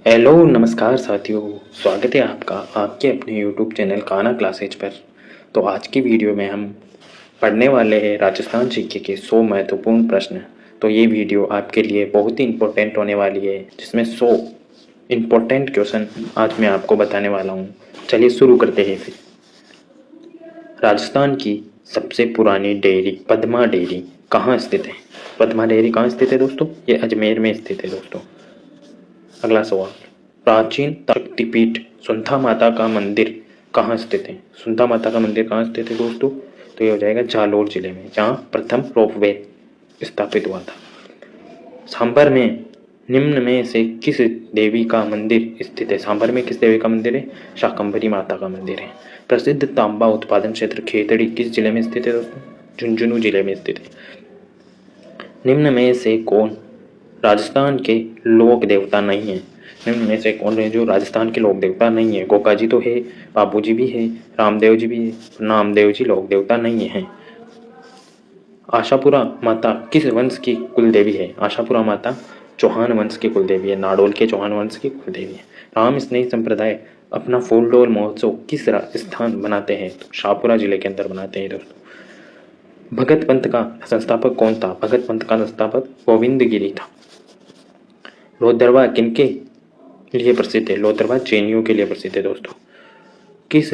Hello नमस्कार साथियों। स्वागत है आपका आपके अपने यूट्यूब चैनल काना क्लासेज पर। तो आज की वीडियो में हम पढ़ने वाले हैं राजस्थान जीके के 100 महत्वपूर्ण प्रश्न। तो ये वीडियो आपके लिए बहुत ही इम्पोर्टेंट होने वाली है, जिसमें 100 इम्पोर्टेंट क्वेश्चन आज मैं आपको बताने वाला हूँ। चलिए शुरू करते हैं फिर। राजस्थान की सबसे पुरानी डेयरी पद्मा डेयरी कहाँ स्थित है? पद्मा डेयरी कहाँ स्थित है दोस्तों? ये अजमेर में स्थित है दोस्तों। अगला सवाल, प्राचीन शक्तिपीठ सुंधा माता का मंदिर कहाँ स्थित है? सुंधा माता का मंदिर कहाँ स्थित है दोस्तों? तो ये हो जाएगा जालोर जिले में, जहाँ प्रथम रोपवे स्थापित हुआ था। सांभर में निम्न में से किस देवी का मंदिर स्थित है? सांभर में किस देवी का मंदिर है? शाकंभरी माता का मंदिर है। प्रसिद्ध तांबा उत्पादन क्षेत्र खेतड़ी किस जिले में स्थित है दोस्तों? झुंझुनू जिले में स्थित है। निम्न में से कौन राजस्थान के लोक देवता नहीं है? निम्न में से कौन है जो राजस्थान के लोक देवता नहीं है? गोका जी तो है, बाबू जी भी है, रामदेव जी भी है, नामदेव जी लोक देवता नहीं है। आशापुरा माता किस वंश की कुल देवी है? आशापुरा माता चौहान वंश की कुल देवी है, नाडोल के चौहान वंश की कुल देवी है। राम स्नेह संप्रदाय अपना फूलडोल महोत्सव किस स्थान बनाते हैं? तो शाहपुरा जिले के अंदर बनाते हैं दोस्तों। भगत पंथ का संस्थापक कौन था? भगत पंथ का संस्थापक गोविंद गिरी था। लोहदरवा किनके लिए प्रसिद्ध है? लोहदरवा जैनियों के लिए प्रसिद्ध है दोस्तों। किस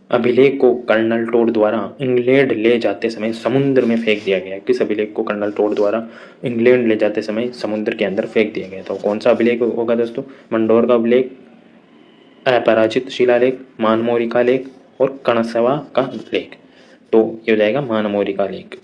अभिलेख को कर्नल टोड द्वारा इंग्लैंड ले जाते समय समुद्र में फेंक दिया गया? किस अभिलेख को कर्नल टोड द्वारा इंग्लैंड ले जाते समय समुद्र के अंदर फेंक दिया गया था? कौन सा अभिलेख होगा दोस्तों? मंडोर का अभिलेख, अपराजित शिलालेख, मानमोरी का लेख और कणसवा का लेख। तो ये हो जाएगा मानमोरी का लेख।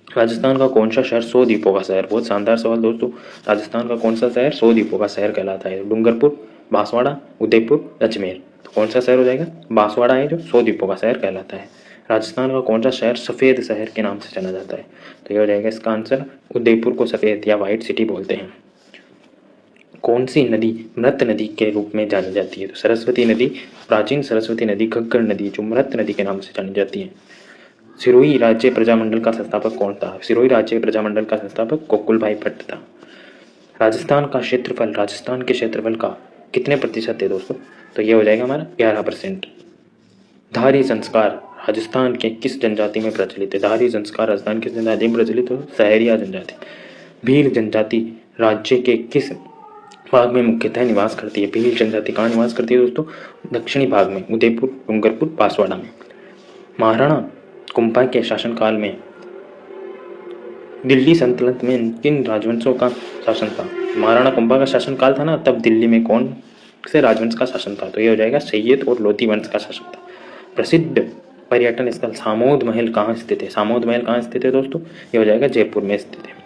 राजस्थान का कौन सा शहर 100 द्वीपों का शहर? बहुत शानदार सवाल दोस्तों। राजस्थान का कौन सा शहर 100 द्वीपों का शहर कहलाता है? डूंगरपुर, बांसवाड़ा, उदयपुर, अजमेर। तो कौन सा शहर हो जाएगा? बांसवाड़ा है जो 100 द्वीपों का शहर कहलाता है। राजस्थान का कौन सा शहर सफ़ेद शहर के नाम से जाना जाता है? तो ये हो जाएगा इसका आंसर, उदयपुर को सफ़ेद या व्हाइट सिटी बोलते हैं। कौन सी नदी मृत नदी के रूप में जानी जाती है? तो सरस्वती नदी, प्राचीन सरस्वती नदी घग्गर नदी जो मृत नदी के नाम से जानी जाती है। सिरोही राज्य प्रजामंडल का संस्थापक कौन था? सिरोही राज्य प्रजामंडल का संस्थापक गोकुल भाई भट्ट था। राजस्थान का क्षेत्रफल राजस्थान के क्षेत्रफल का कितने प्रतिशत है दोस्तों? तो ये हो जाएगा हमारा 11%। धारी संस्कार राजस्थान के किस जनजाति में प्रचलित है? धारी संस्कार राजस्थान किस जनजाति में प्रचलित है? सहरिया जनजाति। भील जनजाति राज्य के किस भाग में मुख्यतः निवास करती है? भील जनजाति कहाँ निवास करती है दोस्तों? दक्षिणी भाग में, उदयपुर, डूंगरपुर, बांसवाड़ा में। महाराणा कुंभा के शासनकाल में दिल्ली सल्तनत में किन राजवंशों का शासन था? महाराणा कुंभा का शासनकाल था ना, तब दिल्ली में कौन से राजवंश का शासन था? तो ये हो जाएगा सैयद और लोधी वंश का शासन था। प्रसिद्ध पर्यटन स्थल सामोद महल कहाँ स्थित है? सामोद महल कहाँ स्थित है दोस्तों? ये हो जाएगा जयपुर में स्थित है।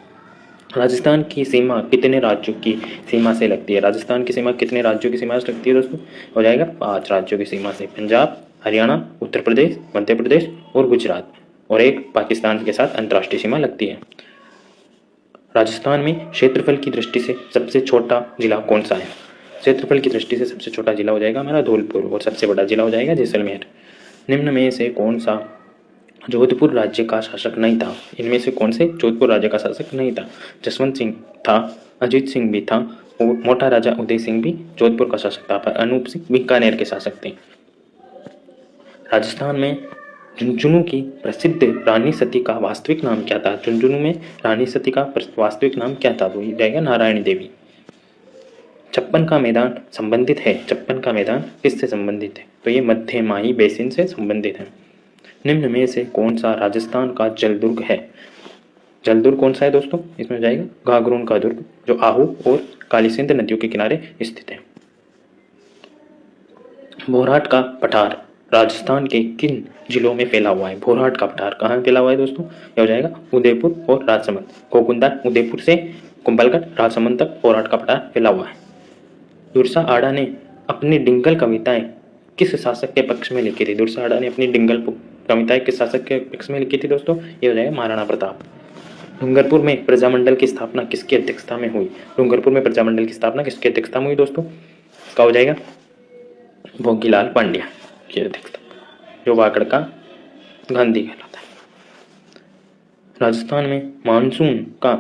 राजस्थान की सीमा कितने राज्यों की सीमा से लगती है? राजस्थान की सीमा कितने राज्यों की सीमा से लगती है दोस्तों? हो जाएगा 5 राज्यों की सीमा से, पंजाब, हरियाणा, उत्तर प्रदेश, मध्य प्रदेश और गुजरात, और एक पाकिस्तान के साथ अंतर्राष्ट्रीय सीमा लगती है। राजस्थान में क्षेत्रफल की दृष्टि से सबसे छोटा जिला कौन सा है? क्षेत्रफल की दृष्टि से सबसे छोटा जिला हो जाएगा हमारा धौलपुर, और सबसे बड़ा जिला हो जाएगा जैसलमेर। निम्न में से कौन सा जोधपुर राज्य का शासक नहीं था? इनमें से कौन से जोधपुर राज्य का शासक नहीं था? जसवंत सिंह था, अजीत सिंह भी था, और मोटा राजा उदय सिंह भी जोधपुर का शासक था, पर अनूप सिंह बीकानेर के शासक थे। राजस्थान में झुंझुनू की प्रसिद्ध रानी सती का वास्तविक नाम क्या था? झुंझुनू में रानी सती का वास्तविक नाम क्या था? तो ये जाएगा नारायणी देवी। छप्पन का मैदान संबंधित है, छप्पन का मैदान किससे संबंधित है? तो ये मध्य माही बेसिन से संबंधित है। निम्न में से कौन सा राजस्थान का जलदुर्ग है? जलदुर्ग कौन सा है दोस्तों? इसमें जाएगा घाघरून का दुर्ग, जो आहू और कालीसिंध नदियों के किनारे स्थित है। भोरहाट का पठार राजस्थान के किन जिलों में फैला हुआ है? भोरहाट का पठार कहाँ फैला हुआ है दोस्तों? यह हो जाएगा उदयपुर और राजसमंद। गोकुंदा उदयपुर से कुंभलगढ़ राजसमंद तक भोरहाट का पठार फैला हुआ है। दुर्सा आड़ा ने अपनी डिंगल कविताएं किस शासक के पक्ष में लिखी थी? दुर्सा आड़ा ने अपनी डिंगल कविताएं किस शासक के पक्ष में लिखी थी दोस्तों? ये हो जाएगा महाराणा प्रताप। डूंगरपुर में प्रजामंडल की स्थापना किसकी अध्यक्षता में हुई? डूंगरपुर में प्रजामंडल की स्थापना किसकी अध्यक्षता में हुई दोस्तों? इसका हो जाएगा भोगीलाल पांड्या की अध्यक्षता, जो वाकड़ का गांधी कहलाता है। राजस्थान में मानसून का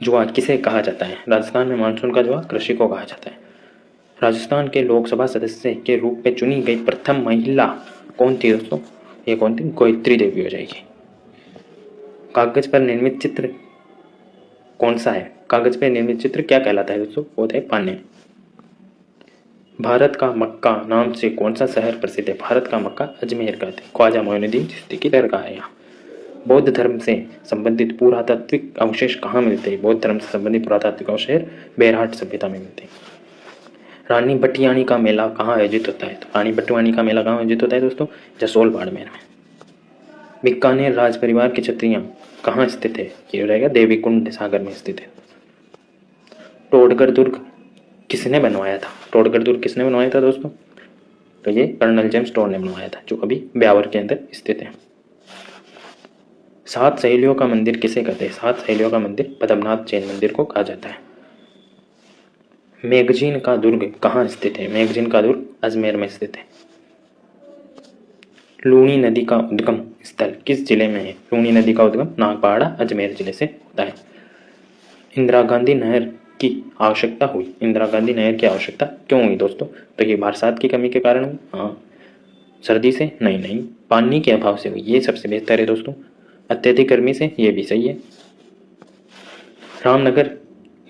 जुआ किसे कहा जाता है? राजस्थान में मानसून का जुआ कृषि को कहा जाता है। राजस्थान के लोकसभा सदस्य के रूप में चुनी गई प्रथम महिला कौन थी दोस्तों? ये कौन थी? गायत्री देवी हो जाएगी। कागज पर निर्मित चित्र कौन सा है? कागज पर निर्मित चित्र क्या कहलाता है दोस्तों? वो है पाने। भारत का मक्का नाम से कौन सा शहर प्रसिद्ध है? भारत का मक्का अजमेर का है। ख्वाजा मोइनुद्दीन चिश्ती की दरगाह है यहाँ। बौद्ध धर्म से संबंधित पुरातात्विक अवशेष कहाँ मिलते हैं? बौद्ध धर्म से संबंधित पुरातात्विक अवशेष बेरहाट सभ्यता में मिलते हैं। रानी भटियानी का मेला कहाँ आयोजित होता है? तो रानी भटियानी का मेला कहाँ आयोजित होता है दोस्तों? जसोल बाड़मेर में। बीकानेर राज परिवार की छतरियां कहाँ स्थित है? ये हो जाएगा देवीकुंड सागर में स्थित है। टोडगढ़ दुर्ग किसने बनवाया था? टोडगढ़ दुर्ग किसने बनवाया था दोस्तों? तो ये कर्नल जेम्स टोड ने बनवाया था, जो अभी ब्यावर के अंदर स्थित है। सात सहेलियों का मंदिर किसे कहते हैं? सात सहेलियों का मंदिर पद्मनाथ जैन मंदिर को कहा जाता है। मैगजीन का दुर्ग कहाँ स्थित है? मैगजीन का दुर्ग अजमेर में स्थित है। लूणी नदी का उद्गम स्थल किस जिले में है? लूणी नदी का उद्गम नागपाड़ा अजमेर जिले से होता है। इंदिरा गांधी नहर की आवश्यकता हुई। इंदिरा गांधी नहर की आवश्यकता क्यों हुई दोस्तों? तो ये बरसात की कमी के कारण हुई। हाँ। सर्दी से? नहीं, पानी के अभाव से हुई। ये सबसे बेहतर है दोस्तों। अत्यधिक गर्मी से? ये भी सही है। रामनगर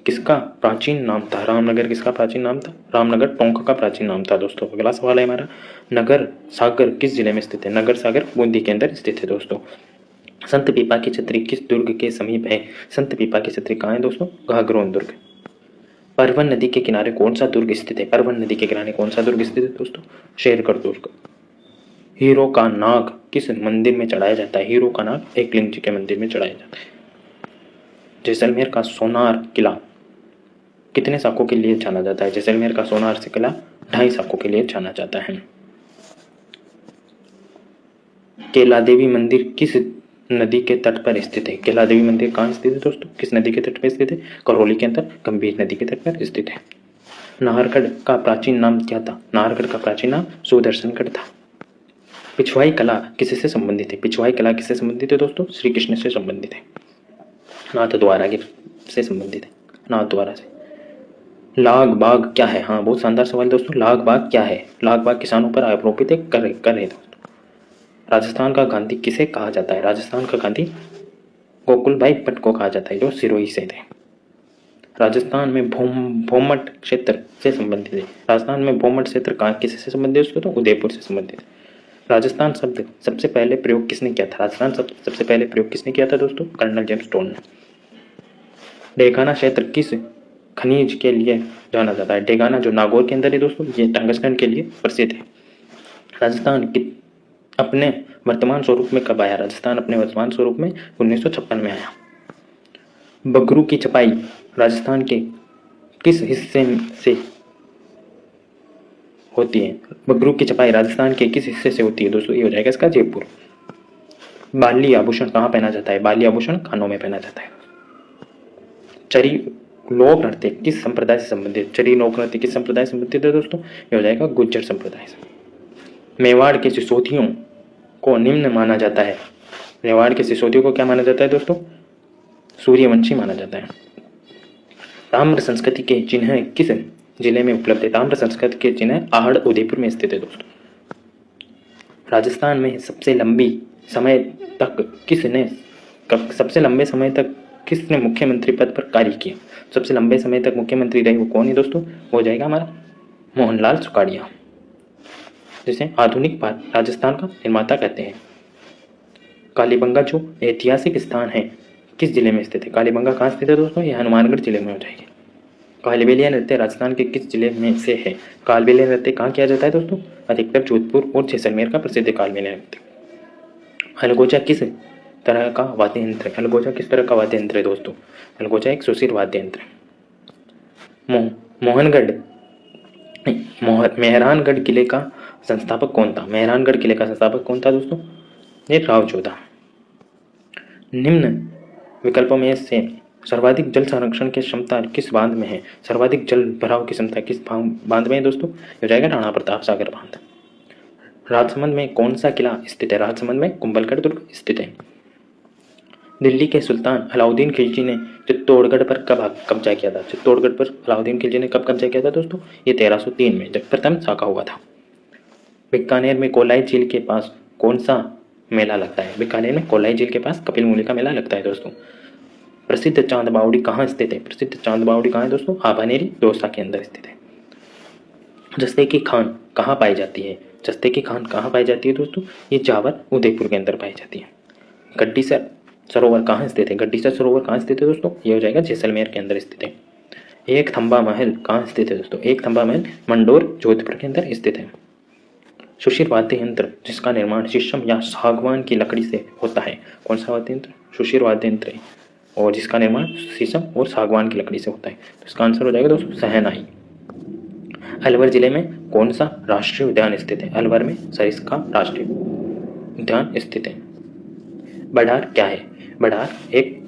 किसका प्राचीन नाम था? रामनगर किसका प्राचीन नाम था? रामनगर टोंक का प्राचीन नाम था दोस्तों। अगला सवाल है हमारा, नगर सागर किस जिले में स्थित है? नगर सागर बूंदी के अंदर स्थित है दोस्तों। संत पीपा की छतरी किस दुर्ग के समीप है? संत पीपा की छतरी कहाँ है दोस्तों? घाघरोन दुर्ग। परवन नदी के किनारे कौन सा दुर्ग स्थित है? परवन नदी के किनारे कौन सा दुर्ग स्थित है दोस्तों? शेरगढ़ दुर्ग। हीरो का नाग किस मंदिर में चढ़ाया जाता है? हीरो का नाग एकलिंग जी के मंदिर में चढ़ाया जाता है। जैसलमेर का सोनार किला कितने साकों के लिए जाना जाता है? जैसलमेर का सोनार से किला 2.5 साकों के लिए जाना जाता है। केला देवी मंदिर किस नदी के तट पर स्थित है? केला देवी मंदिर कहाँ स्थित है दोस्तों? किस नदी के तट पर स्थित है? करौली के अंदर गंभीर नदी के तट पर स्थित है। नाहरगढ़ का प्राचीन नाम क्या था? नाहरगढ़ का प्राचीन नाम सुदर्शनगढ़ था। पिछवाई कला किससे संबंधित है? पिछवाई कला किससे संबंधित है दोस्तों? श्री कृष्ण से संबंधित है। नाथ द्वारा से संबंधित है, नाथ द्वारा से। लाग बाग क्या है? हाँ, बहुत शानदार सवाल दोस्तों। लाग बाग क्या है? लाग बाग किसानों पर आरोपित एक कर है दोस्तों। राजस्थान का गांधी किसे कहा जाता है? राजस्थान का गांधी गोकुल भाई भट्ट को कहा जाता है, जो सिरोही से थे। राजस्थान में भोमट क्षेत्र से संबंधित है। राजस्थान में भोमट क्षेत्र कहाँ किससे संबंधित है? तो उदयपुर से संबंधित है। राजस्थान शब्द सबसे पहले प्रयोग किसने किया था? राजस्थान शब्द सबसे पहले प्रयोग किसने किया था दोस्तों? कर्नल जेम्स टोड ने। डेगाना क्षेत्र किस खनिज के लिए जाना जाता है? डेगाना जो नागौर के अंदर है दोस्तों, ये टंगस्टन के लिए प्रसिद्ध है। राजस्थान अपने वर्तमान स्वरूप में कब आया? राजस्थान अपने वर्तमान स्वरूप में 1956 में आया। बगरू की छपाई राजस्थान के किस हिस्से से होती है? बगरू की छपाई राजस्थान के किस हिस्से से होती है दोस्तों? ये हो जाएगा इसका जयपुर। बाली आभूषण कहाँ पहना जाता है? बाली आभूषण कानों में पहना जाता है। चरी लोक नृत्य किस संप्रदाय से संबंधित? चरी लोक नृत्य किस संप्रदाय से संबंधित है दोस्तों? ये हो जाएगा गुज्जर संप्रदाय से। मेवाड़ के सिसोदियों को निम्न माना जाता है। मेवाड़ के सिसोदियों को क्या माना जाता है दोस्तों? सूर्यवंशी माना जाता है। ताम्र संस्कृति के चिन्ह किस जिले में उपलब्ध है? ताम्र संस्कृति के चिन्ह आहड़ उदयपुर में स्थित है दोस्तों। राजस्थान में सबसे लंबे समय तक किसने मुख्यमंत्री पद पर कार्य किया? सबसे लंबे समय तक मुख्यमंत्री रहे वो कौन है दोस्तों? वो जाएगा हमारा मोहनलाल सुखाड़िया, जिसे आधुनिक राजस्थान का निर्माता कहते हैं। कालीबंगा जो ऐतिहासिक स्थान है किस जिले में स्थित है? कालीबंगा कहाँ स्थित है दोस्तों? ये हनुमानगढ़ जिले में हो जाएगी। कालबेलिया नृत्य राजस्थान के किस जिले में से है? कालबेलिया नृत्य कहाँ किया जाता है दोस्तों? अधिकतर जोधपुर और जैसलमेर का प्रसिद्ध कालबेलिया नृत्य। अलगोजा किस तरह का वाद्य यंत्र है? अलगोजा किस तरह का वाद्य यंत्र है दोस्तों? अलगोजा एक सुशील वाद्य यंत्र है। मेहरानगढ़ किले का संस्थापक कौन था? मेहरानगढ़ किले का संस्थापक कौन था दोस्तों? ये राव जोधा। निम्न विकल्पों में से सर्वाधिक जल संरक्षण की क्षमता किस बांध में है? सर्वाधिक जल भराव की क्षमता किस बांध में है दोस्तों? हो जाएगा राणा प्रताप सागर बांध। राजसमंद में कौन सा किला स्थित है? राजसमंद में कुंभलगढ़ दुर्ग स्थित है। दिल्ली के सुल्तान अलाउद्दीन खिलजी ने चित्तौड़गढ़ पर कब कब्जा किया था? चित्तौड़गढ़ पर अलाउद्दीन खिलजी ने कब कब्जा किया था दोस्तों? ये 1303 में जब प्रथम साका हुआ था। बीकानेर में कोलाई झील के पास कौन सा मेला लगता है? बीकानेर में कोलाई झील के पास कपिल मूली का मेला लगता है दोस्तों। प्रसिद्ध चांद बावड़ी कहाँ स्थित है? प्रसिद्ध चांद बावड़ी कहाँ है दोस्तों? आभानेरी दौसा के अंदर स्थित है। जस्ते की खान कहाँ पाई जाती है? जस्ते की खान कहाँ पाई जाती है दोस्तों? ये जावर उदयपुर के अंदर पाई जाती है। गड्डीसर सरोवर कहाँ स्थित है? गड्डीसर सरोवर कहाँ स्थित है दोस्तों? ये हो जाएगा जैसलमेर के अंदर स्थित है। एक थंबा महल कहाँ स्थित है दोस्तों? एक थंबा महल मंडोर जोधपुर के अंदर स्थित है। सुशिर वाद्य यंत्र जिसका निर्माण शीशम या सागवान की लकड़ी से होता है, कौन सा वाद्य यंत्र? सुशिर वाद्य यंत्र है, और जिसका निर्माण शीशम और सागवान की लकड़ी से होता है। तो इसका आंसर हो जाएगा दोस्तों शहनाई। अलवर जिले में कौन सा राष्ट्रीय उद्यान स्थित है? अलवर में सरिस्का राष्ट्रीय उद्यान स्थित है। बड़ार क्या है? बड़ार एक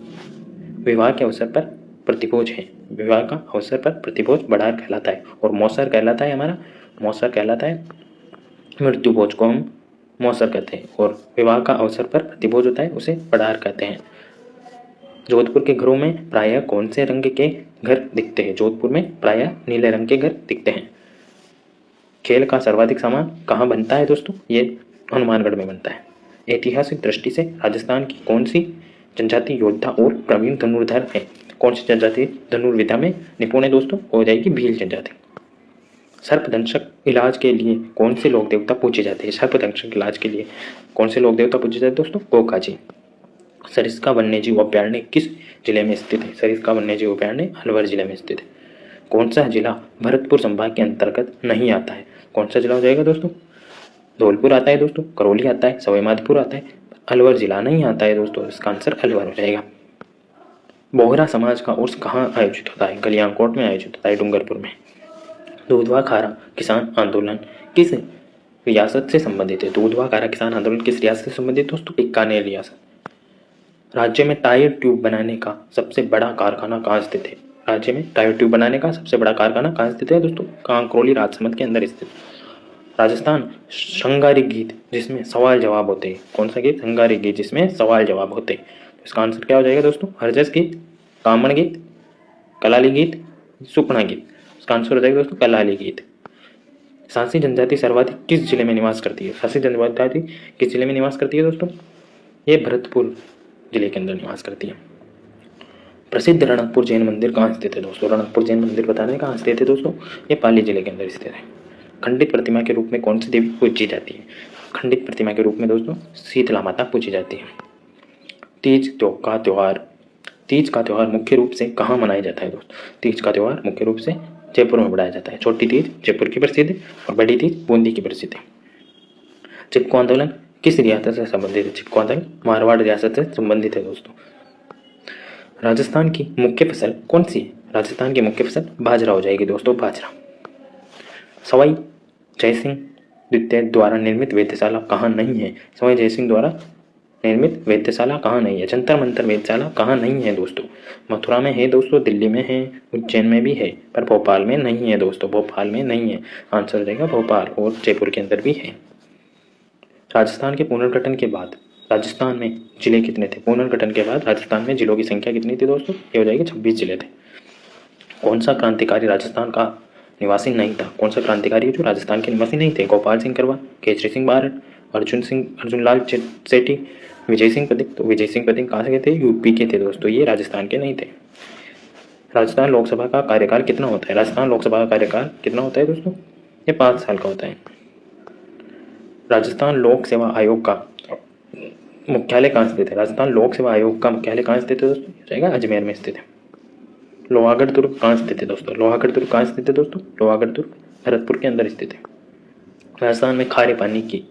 विवाह के अवसर पर प्रतिभोज है। विवाह का अवसर पर प्रतिभोज बड़ार कहलाता है। और मौसर कहलाता है हमारा, मौसर कहलाता है मृत्यु भोज को हम मौसर कहते हैं, और विवाह का अवसर पर प्रतिभोज होता है उसे बड़ार कहते हैं। जोधपुर के घरों में प्रायः कौन से रंग के घर दिखते हैं? जोधपुर में प्रायः नीले रंग के घर दिखते हैं। खेल का सर्वाधिक सामान कहाँ बनता है दोस्तों? ये हनुमानगढ़ में बनता है। ऐतिहासिक दृष्टि से राजस्थान की कौन सी जनजाति योद्धा और प्रवीण धनुर्धर है? कौन सी जनजाति धनुर्विद्या में निपुण है दोस्तों? हो जाएगी भील जनजाति। सर्पदंशक इलाज के लिए कौन से लोक देवता पूजे जाते हैं? सर्पदंशक इलाज के लिए कौन से लोक देवता पूजे जाते हैं दोस्तों? गोखा जी। सरिस्का वन्यजीव अभ्यारण्य किस जिले में स्थित है? सरिस्का वन्यजीव अभ्यारण्य अलवर जिले में स्थित है। कौन सा जिला भरतपुर संभाग के अंतर्गत नहीं आता है? कौन सा जिला हो जाएगा दोस्तों? धौलपुर आता है दोस्तों, करौली आता है, सवाई माधोपुर आता है, अलवर जिला नहीं आता है दोस्तों। इसका आंसर अलवर हो जाएगा। बोहरा समाज का उर्स कहाँ आयोजित होता है? कल्याणकोट में आयोजित होता है, डूंगरपुर में। दूधवा खारा किसान आंदोलन किस रियासत से संबंधित है? दूधवा खारा किसान आंदोलन किस रियासत से संबंधित दोस्तों? बीकानेर रियासत। राज्य में टायर ट्यूब बनाने का सबसे बड़ा कारखाना कहाँ स्थित है? राज्य में टायर ट्यूब बनाने का सबसे बड़ा कारखाना कहाँ स्थित है दोस्तों? कांकरोली राजसमंद के अंदर स्थित। राजस्थान श्रृंगारी गीत जिसमें सवाल जवाब होते हैं, कौन सा गीत? श्रृंगारी गीत जिसमें सवाल जवाब होते हैं। तो इसका आंसर क्या हो जाएगा दोस्तों? हरजस गीत, कामण गीत, कलाली गीत, सुपना गीत। इसका आंसर हो जाएगा दोस्तों कलाली गीत। सांसी जनजाति सर्वाधिक किस जिले में निवास करती है? सांसी जनजाति किस जिले में निवास करती है दोस्तों? ये भरतपुर जिले के अंदर निवास करती है। प्रसिद्ध रणकपुर जैन मंदिर कहाँ स्थित है दोस्तों? रणकपुर जैन मंदिर बताने कहाँ स्थित है दोस्तों? ये पाली जिले के अंदर स्थित है। खंडित प्रतिमा के रूप में कौन सी देवी पूजी जाती है? खंडित प्रतिमा के रूप में दोस्तों शीतला माता पूजी जाती है। तीज का त्योहार मुख्य रूप से कहाँ मनाया जाता है दोस्तों? तीज का त्योहार मुख्य रूप से जयपुर में मनाया जाता है। छोटी तीज जयपुर की प्रसिद्ध है और बड़ी तीज बूंदी की प्रसिद्ध है। चिपको आंदोलन किस रियासत से संबंधित है? चिपको आंदोलन मारवाड़ रियासत से संबंधित है दोस्तों। राजस्थान की मुख्य फसल कौन सी है? राजस्थान की मुख्य फसल बाजरा हो जाएगी दोस्तों, बाजरा। सवाई जयसिंह द्वितीय द्वारा निर्मित वेधशाला कहाँ नहीं है? सवाई जयसिंह द्वारा निर्मित वेधशाला कहाँ नहीं है? जंतर मंतर वेधशाला कहाँ नहीं है दोस्तों? मथुरा में है दोस्तों, दिल्ली में है, उज्जैन में भी है, पर भोपाल में नहीं है दोस्तों, भोपाल में नहीं है। आंसर हो जाएगा भोपाल, और जयपुर के अंदर भी है। राजस्थान के पुनर्गठन के बाद राजस्थान में जिले कितने थे? पुनर्गठन के बाद राजस्थान में जिलों की संख्या कितनी थी दोस्तों? ये हो जाएगी 26 जिले थे। कौन सा क्रांतिकारी राजस्थान का निवासी नहीं था? कौन सा क्रांतिकारी जो राजस्थान के निवासी नहीं थे? गोपाल सिंह करवा, केसरी सिंह बारड, अर्जुन लाल सेठी, विजय सिंह पथिक। तो विजय सिंह पथिक कहाँ से थे? यूपी के थे दोस्तों, ये राजस्थान के नहीं थे। राजस्थान लोकसभा का कार्यकाल कितना होता है? राजस्थान लोकसभा का कार्यकाल कितना होता है दोस्तों? ये 5 साल का होता है। राजस्थान लोक सेवा आयोग का मुख्यालय कहाँ स्थित है? राजस्थान लोक सेवा आयोग का मुख्यालय कहाँ स्थित है दोस्तों? हो जाएगा अजमेर में स्थित है। लोहागढ़ दुर्ग कहाँ स्थित है दोस्तों? लोहागढ़ दुर्ग कहाँ स्थित है दोस्तों? लोहागढ़ दुर्ग भरतपुर के अंदर स्थित है। राजस्थान में खारे पानी की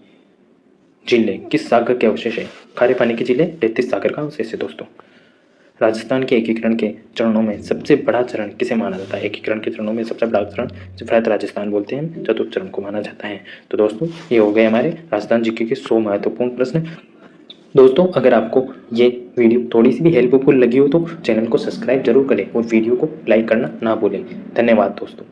झीलें किस सागर के अवशेष है? खारे पानी की झीलें तेतीस सागर का अवशेष है दोस्तों। राजस्थान के एकीकरण के चरणों में सबसे बड़ा चरण किसे माना जाता है? एकीकरण के चरणों में सबसे बड़ा चरण जिसे राजस्थान बोलते हैं, चतुर्थ चरण को माना जाता है। तो दोस्तों ये हो गए हमारे राजस्थान जीके के 100 महत्वपूर्ण प्रश्न। दोस्तों अगर आपको ये वीडियो थोड़ी सी भी हेल्पफुल लगी हो तो चैनल को सब्सक्राइब जरूर करें और वीडियो को लाइक करना ना भूलें। धन्यवाद दोस्तों।